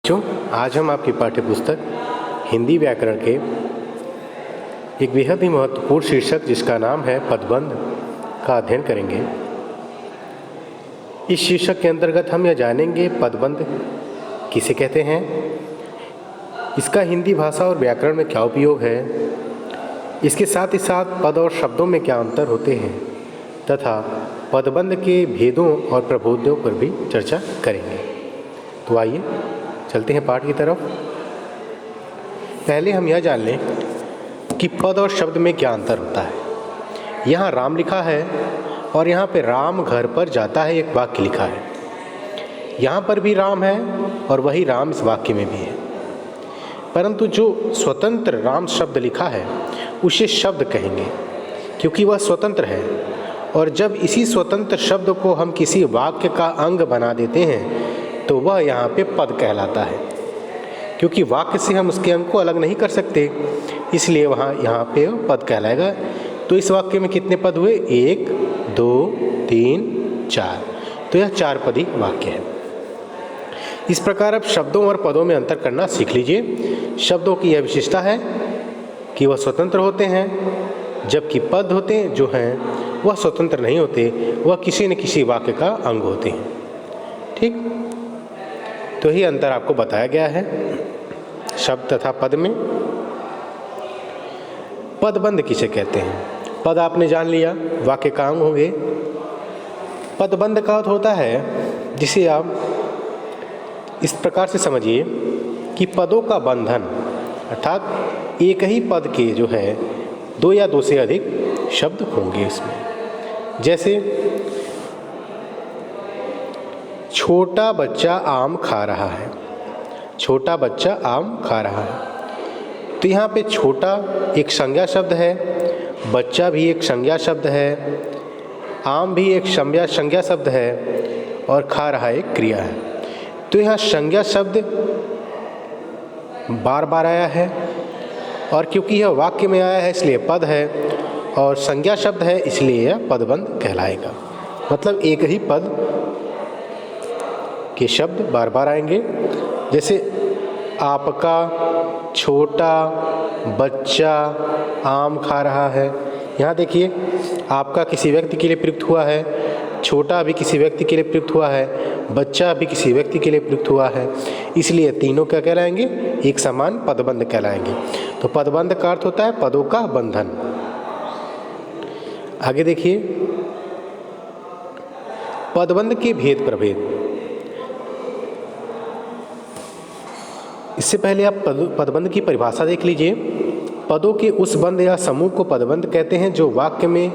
बच्चों, आज हम आपकी पाठ्य पुस्तक हिंदी व्याकरण के एक बेहद ही महत्वपूर्ण शीर्षक जिसका नाम है पदबंध का अध्ययन करेंगे। इस शीर्षक के अंतर्गत हम यह जानेंगे पदबंध किसे कहते हैं, इसका हिंदी भाषा और व्याकरण में क्या उपयोग है, इसके साथ ही साथ पद और शब्दों में क्या अंतर होते हैं तथा पदबंध के भेदों और प्रभेदों पर भी चर्चा करेंगे। तो आइए चलते हैं पाठ की तरफ। पहले हम यह जान लें कि पद और शब्द में क्या अंतर होता है। यहाँ राम लिखा है और यहाँ पे राम घर पर जाता है एक वाक्य लिखा है। यहाँ पर भी राम है और वही राम इस वाक्य में भी है, परंतु जो स्वतंत्र राम शब्द लिखा है उसे शब्द कहेंगे क्योंकि वह स्वतंत्र है। और जब इसी स्वतंत्र शब्द को हम किसी वाक्य का अंग बना देते हैं तो वह यहाँ पे पद कहलाता है, क्योंकि वाक्य से हम उसके अंग को अलग नहीं कर सकते, इसलिए यहाँ पे पद कहलाएगा। तो इस वाक्य में कितने पद हुए? 1 2 3 4। तो यह 4 पदी वाक्य है। इस प्रकार अब शब्दों और पदों में अंतर करना सीख लीजिए। शब्दों की यह विशेषता है कि वह स्वतंत्र होते हैं, जबकि पद होते हैं जो हैं वह स्वतंत्र नहीं होते, वह किसी न किसी वाक्य का अंग होते हैं। ठीक, तो ही अंतर आपको बताया गया है शब्द तथा पद में। पदबंध किसे कहते हैं? पद आपने जान लिया, वाक्य का अंग होंगे। पदबंध का अर्थ होता है जिसे आप इस प्रकार से समझिए कि पदों का बंधन, अर्थात एक ही पद के जो है 2 या 2 से अधिक शब्द होंगे इसमें। जैसे छोटा बच्चा आम खा रहा है, छोटा बच्चा आम खा रहा है। तो यहाँ पे छोटा एक संज्ञा शब्द है, बच्चा भी एक संज्ञा शब्द है, आम भी एक संज्ञा शब्द है और खा रहा एक क्रिया है। तो यहाँ संज्ञा शब्द बार बार आया है और क्योंकि यह वाक्य में आया है इसलिए पद है, और संज्ञा शब्द है इसलिए यह पदबंध कहलाएगा। मतलब एक ही पद के शब्द बार बार आएंगे। जैसे आपका, छोटा, बच्चा, आम खा रहा है। यहाँ देखिए, आपका किसी व्यक्ति के लिए प्रयुक्त हुआ है, छोटा भी किसी व्यक्ति के लिए प्रयुक्त हुआ है, बच्चा भी किसी व्यक्ति के लिए प्रयुक्त हुआ है, इसलिए तीनों क्या कहलाएंगे? एक समान पदबंध कहलाएंगे। तो पदबंध का अर्थ होता है पदों का बंधन। आगे देखिए, पदबंध के भेद प्रभेद। इससे पहले आप पदबंध की परिभाषा देख लीजिए। पदों के उस बंध या समूह को पदबंध कहते हैं जो वाक्य में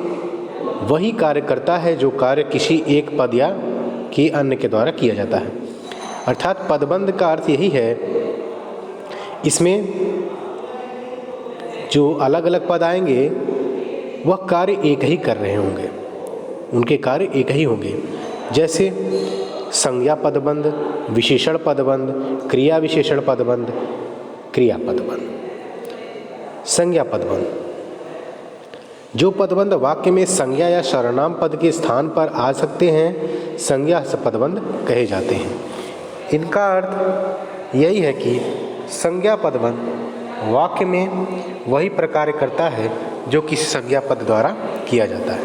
वही कार्य करता है जो कार्य किसी एक पद या के अन्य के द्वारा किया जाता है। अर्थात पदबंध का अर्थ यही है, इसमें जो अलग अलग पद आएंगे वह कार्य एक ही कर रहे होंगे, उनके कार्य एक ही होंगे। जैसे संज्ञा पदबंध, विशेषण पदबंध, क्रिया विशेषण पदबंध, क्रिया पदबंध। संज्ञा पदबंध, जो पदबंध वाक्य में संज्ञा या सर्वनाम पद के स्थान पर आ सकते हैं संज्ञा पदबंध कहे जाते हैं। इनका अर्थ यही है कि संज्ञा पदबंध वाक्य में वही प्रकार करता है जो किसी संज्ञा पद द्वारा किया जाता है।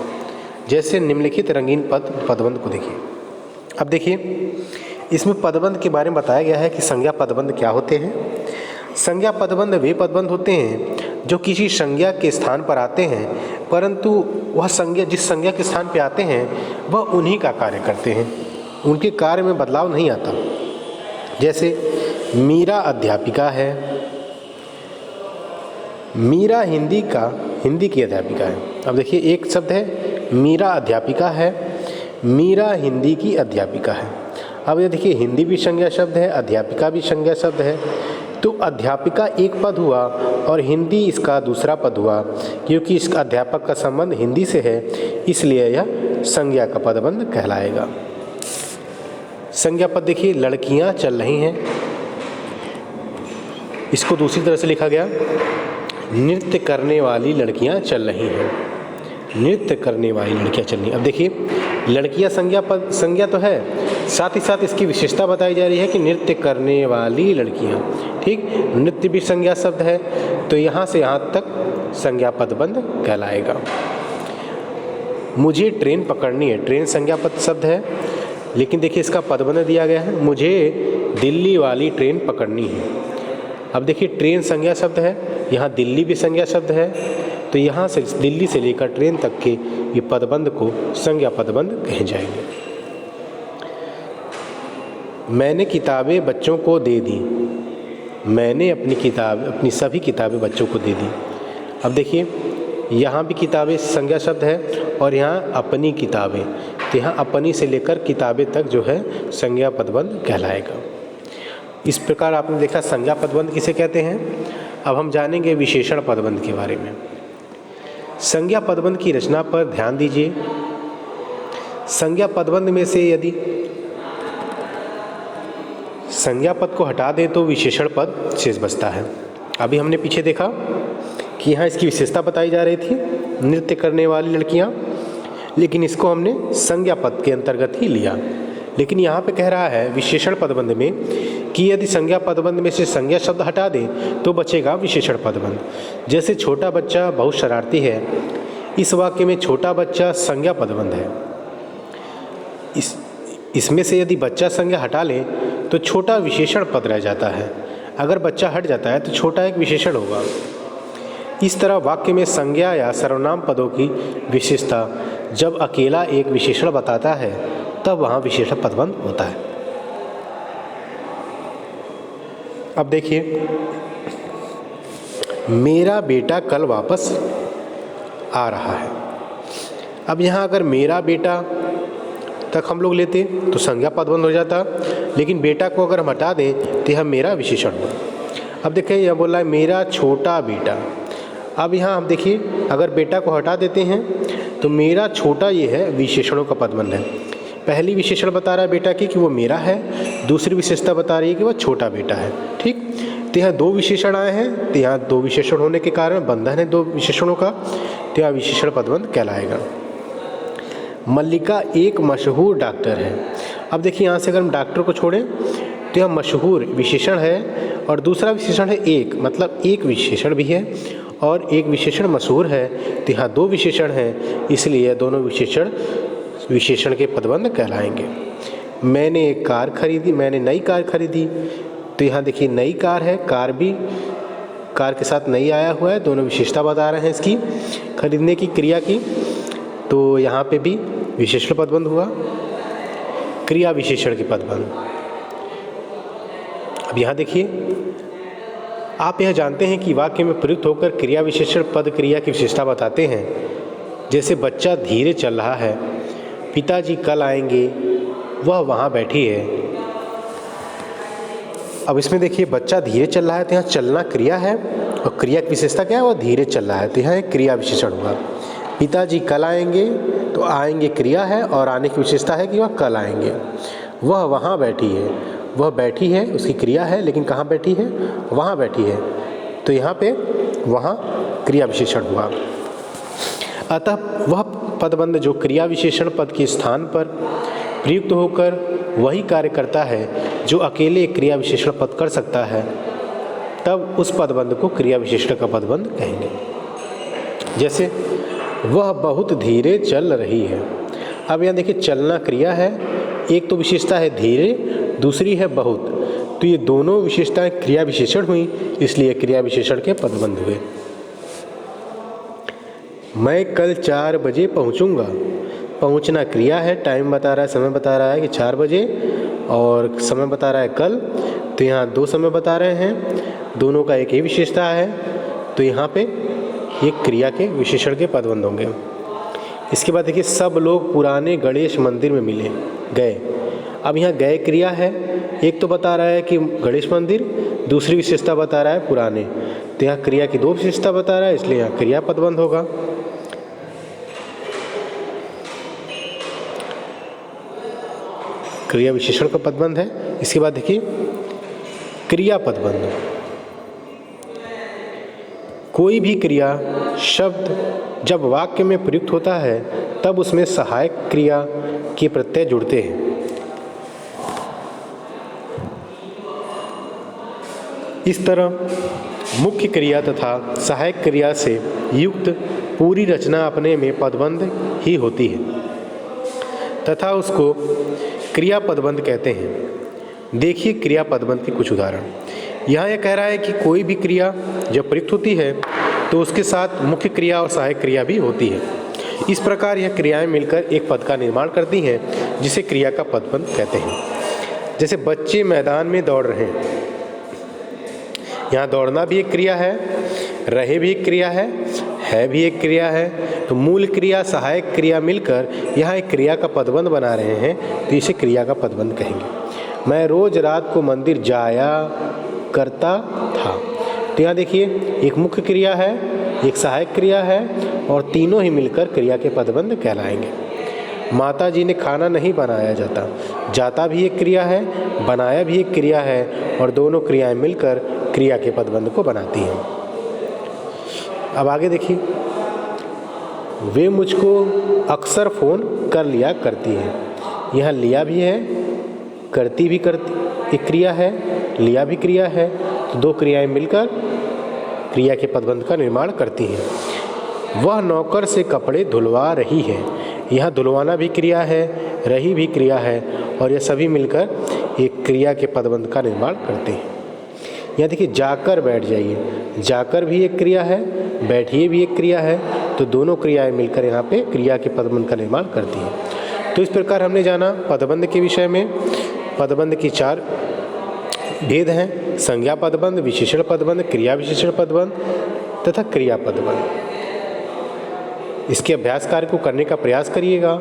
जैसे निम्नलिखित रंगीन पदबंध को देखिए। अब देखिए, इसमें पदबंध के बारे में बताया गया है कि संज्ञा पदबंध क्या होते हैं। संज्ञा पदबंध वे पदबंध होते हैं जो किसी संज्ञा के स्थान पर आते हैं, परंतु वह संज्ञा जिस संज्ञा के स्थान पर आते हैं वह उन्हीं का कार्य करते हैं, उनके कार्य में बदलाव नहीं आता। जैसे मीरा अध्यापिका है, मीरा हिंदी की अध्यापिका है। अब देखिए, एक शब्द है मीरा अध्यापिका है, मीरा हिंदी की अध्यापिका है। अब ये देखिए, हिंदी भी संज्ञा शब्द है, अध्यापिका भी संज्ञा शब्द है। तो अध्यापिका एक पद हुआ और हिंदी इसका दूसरा पद हुआ, क्योंकि इसका अध्यापक का संबंध हिंदी से है, इसलिए यह संज्ञा का पदबंध कहलाएगा। संज्ञा पद देखिए, लड़कियां चल रही हैं, इसको दूसरी तरह से लिखा गया, नृत्य करने वाली लड़कियां चल रही हैं, नृत्य करने वाली लड़कियां चल रही हैं। अब देखिए, लड़कियां संज्ञा तो है, साथ ही साथ इसकी विशेषता बताई जा रही है कि नृत्य करने वाली लड़कियां। ठीक, नृत्य भी संज्ञा शब्द है, तो यहाँ से यहाँ तक संज्ञा पदबंध कहलाएगा। मुझे ट्रेन पकड़नी है, ट्रेन संज्ञा पद शब्द है, लेकिन देखिए इसका पदबंध दिया गया है, मुझे दिल्ली वाली ट्रेन पकड़नी है। अब देखिए ट्रेन संज्ञा शब्द है, यहाँ दिल्ली भी संज्ञा शब्द है, तो यहाँ से दिल्ली से लेकर ट्रेन तक के ये पदबंध को संज्ञा पदबंध कहे जाएंगे। मैंने किताबें बच्चों को दे दी, मैंने अपनी सभी किताबें बच्चों को दे दी। अब देखिए यहाँ भी किताबें संज्ञा शब्द है और यहाँ अपनी किताबें, तो यहाँ अपनी से लेकर किताबें तक जो है संज्ञा पदबंध कहलाएगा। इस प्रकार आपने देखा संज्ञा पदबंध किसे कहते हैं। अब हम जानेंगे विशेषण पदबंध के बारे में। संज्ञा पदबंध की रचना पर ध्यान दीजिए। संज्ञा पदबंध में से यदि संज्ञा पद को हटा दें तो विशेषण पद शेष बचता है। अभी हमने पीछे देखा कि यहाँ इसकी विशेषता बताई जा रही थी, नृत्य करने वाली लड़कियाँ, लेकिन इसको हमने संज्ञा पद के अंतर्गत ही लिया। लेकिन यहाँ पे कह रहा है विशेषण पदबंध में कि यदि संज्ञा पदबंध में से संज्ञा शब्द हटा दें तो बचेगा विशेषण पदबंध। जैसे छोटा बच्चा बहुत शरारती है, इस वाक्य में छोटा बच्चा संज्ञा पदबंध है। इसमें से यदि बच्चा संज्ञा हटा लें तो छोटा विशेषण पद रह जाता है। अगर बच्चा हट जाता है तो छोटा एक विशेषण होगा। इस तरह वाक्य में संज्ञा या सर्वनाम पदों की विशेषता जब अकेला एक विशेषण बताता है तब वहाँ विशेषण पदबंध होता है। अब देखिए, मेरा बेटा कल वापस आ रहा है। अब यहाँ अगर मेरा बेटा तक हम लोग लेते तो संज्ञा पदबंध हो जाता, लेकिन बेटा को अगर हम हटा दें तो यह मेरा विशेषण हो। अब देखिए यह बोला है मेरा छोटा बेटा। अब यहाँ हम देखिए अगर बेटा को हटा देते हैं तो मेरा छोटा ये है विशेषणों का पदबंध है। पहली विशेषण बता रहा है बेटा की कि वो मेरा है, दूसरी विशेषता बता रही है कि वह छोटा बेटा है। ठीक, तो यहाँ दो विशेषण आए हैं, तो यहाँ दो विशेषण होने के कारण बंधन है दो विशेषणों का, तो यहाँ विशेषण पदबंध कहलाएगा। मल्लिका एक मशहूर डॉक्टर है। अब देखिए यहाँ से अगर हम डॉक्टर को छोड़ें तो यह मशहूर विशेषण है और दूसरा विशेषण है एक, मतलब एक विशेषण भी है और एक विशेषण मशहूर है, तो यहाँ दो विशेषण हैं, इसलिए दोनों विशेषण के पदबंध कहलाएंगे। मैंने एक कार खरीदी, मैंने नई कार खरीदी, तो यहाँ देखिए नई कार है, कार भी कार के साथ नई आया हुआ है, दोनों विशेषता बता रहे हैं इसकी खरीदने की क्रिया की, तो यहाँ पे भी विशेषण पदबंध हुआ, क्रिया विशेषण के पदबंध। अब यहाँ देखिए आप यह जानते हैं कि वाक्य में प्रयुक्त होकर क्रिया विशेषण पद क्रिया की विशेषता बताते हैं। जैसे बच्चा धीरे चल रहा है, पिताजी कल आएंगे, वह वहाँ बैठी है। अब इसमें देखिए बच्चा धीरे चल रहा है, तो यहाँ चलना क्रिया है और क्रिया की विशेषता क्या है, वह धीरे चल रहा है, तो यहाँ एक क्रिया विशेषण हुआ। पिताजी कल आएंगे, तो आएंगे क्रिया है और आने की विशेषता है कि वह कल आएंगे। वह वहाँ बैठी है, वह बैठी है उसकी क्रिया है, लेकिन कहाँ बैठी है, वहाँ बैठी है, तो यहाँ पे वहाँ क्रिया विशेषण हुआ। अतः वह पदबंध जो क्रिया विशेषण पद के स्थान पर प्रयुक्त होकर वही कार्य करता है जो अकेले क्रिया विशेषण पद कर सकता है, तब उस पदबंध को क्रिया विशेषण का पदबंध कहेंगे। जैसे वह बहुत धीरे चल रही है। अब यहाँ देखिए चलना क्रिया है, एक तो विशेषता है धीरे, दूसरी है बहुत, तो ये दोनों विशेषताएं क्रिया विशेषण हुई, इसलिए क्रिया विशेषण के पदबंध हुए। मैं कल 4 बजे पहुँचूँगा। पहुँचना क्रिया है, टाइम बता रहा है, समय बता रहा है कि 4 बजे और समय बता रहा है कल, तो यहाँ दो समय बता रहे हैं, दोनों का एक ही विशेषता है, तो यहाँ पे ये क्रिया के विशेषण के पदबंध होंगे। इसके बाद देखिए सब लोग पुराने गणेश मंदिर में मिले गए। अब यहाँ गए क्रिया है, एक तो बता रहा है कि गणेश मंदिर, दूसरी विशेषता बता रहा है पुराने, तो यहाँ क्रिया की दो विशेषता बता रहा है, इसलिए यहाँ क्रिया पदबंध होगा। क्रिया विशेषण का पदबंध है। इसके बाद देखिए क्रिया पदबंध। कोई भी क्रिया शब्द जब वाक्य में प्रयुक्त होता है तब उसमें सहायक क्रिया के प्रत्यय जुड़ते हैं। इस तरह मुख्य क्रिया तथा सहायक क्रिया से युक्त पूरी रचना अपने में पदबंध ही होती है तथा उसको क्रिया पदबंध कहते हैं। देखिए क्रिया पदबंध के कुछ उदाहरण। यहाँ यह कह रहा है कि कोई भी क्रिया जब प्रयुक्त होती है तो उसके साथ मुख्य क्रिया और सहायक क्रिया भी होती है। इस प्रकार यह क्रियाएं मिलकर एक पद का निर्माण करती हैं जिसे क्रिया का पदबंध कहते हैं। जैसे बच्चे मैदान में दौड़ रहे हैं, यहाँ दौड़ना भी एक क्रिया है, रहे भी एक क्रिया है भी एक क्रिया है। तो मूल क्रिया सहायक क्रिया मिलकर यहाँ एक क्रिया का पदबंध बना रहे हैं, तो इसे क्रिया का पदबंध कहेंगे। मैं रोज रात को मंदिर जाया करता था। तो यहाँ देखिए एक मुख्य क्रिया है, एक सहायक क्रिया है और तीनों ही मिलकर क्रिया के पदबंध कहलाएंगे। माता जी ने खाना नहीं बनाया जाता, जाता भी एक क्रिया है, बनाया भी एक क्रिया है और दोनों क्रियाएं मिलकर क्रिया के पदबंध को बनाती हैं। अब आगे देखिए, वे मुझको अक्सर फ़ोन कर लिया करती है। यहाँ लिया भी है, करती भी करती एक क्रिया है, लिया भी क्रिया है, तो दो क्रियाएं मिलकर क्रिया के पदबंध का निर्माण करती हैं। वह नौकर से कपड़े धुलवा रही है। यहाँ धुलवाना भी क्रिया है, रही भी क्रिया है और यह सभी मिलकर एक क्रिया के पदबंध का निर्माण करते हैं। यहाँ देखिए जाकर बैठ जाइए, जाकर भी एक क्रिया है, बैठिए भी एक क्रिया है, तो दोनों क्रियाएं मिलकर यहाँ पे क्रिया के पदबंध का निर्माण करती हैं। तो इस प्रकार हमने जाना पदबंध के विषय में। पदबंध की 4 भेद हैं: संज्ञा पदबंध, विशेषण पदबंध, क्रिया विशेषण पदबंध तथा क्रिया पदबंध। इसके अभ्यास कार्य को करने का प्रयास करिएगा।